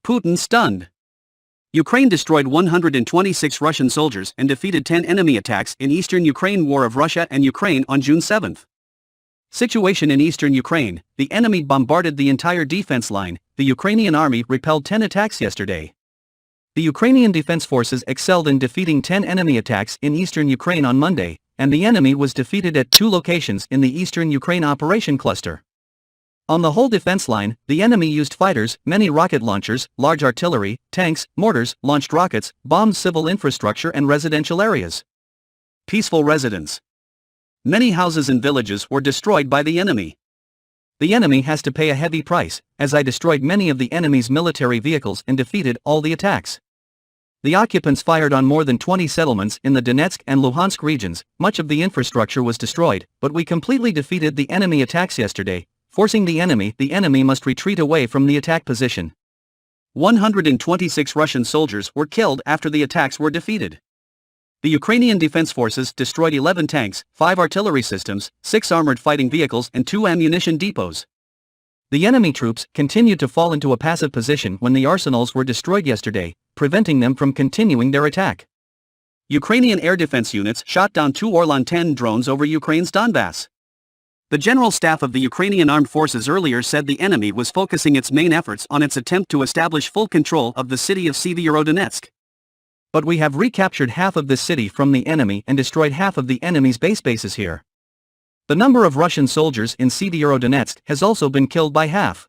Putin stunned. Ukraine destroyed 126 Russian soldiers and defeated 10 enemy attacks in eastern Ukraine. War of Russia and Ukraine on June 7. Situation in eastern Ukraine: the enemy bombarded the entire defense line. The Ukrainian army repelled 10 attacks yesterday. The Ukrainian defense forces excelled in defeating 10 enemy attacks in eastern Ukraine on Monday, and the enemy was defeated at 2 locations in the eastern Ukraine operation cluster. On the whole defense line, the enemy used fighters, many rocket launchers, large artillery, tanks, mortars, launched rockets, bombed civil infrastructure and residential areas. Peaceful residents. Many houses and villages were destroyed by the enemy. The enemy has to pay a heavy price, as I destroyed many of the enemy's military vehicles and defeated all the attacks. The occupants fired on more than 20 settlements in the Donetsk and Luhansk regions. Much of the infrastructure was destroyed, but we completely defeated the enemy attacks yesterday, forcing the enemy must retreat away from the attack position. 126 Russian soldiers were killed after the attacks were defeated. The Ukrainian defense forces destroyed 11 tanks, 5 artillery systems, 6 armored fighting vehicles and 2 ammunition depots. The enemy troops continued to fall into a passive position when the arsenals were destroyed yesterday, preventing them from continuing their attack. Ukrainian air defense units shot down 2 Orlan-10 drones over Ukraine's Donbass. The General Staff of the Ukrainian Armed Forces earlier said the enemy was focusing its main efforts on its attempt to establish full control of the city of Severodonetsk. But we have recaptured half of this city from the enemy and destroyed half of the enemy's bases here. The number of Russian soldiers in Severodonetsk has also been killed by half.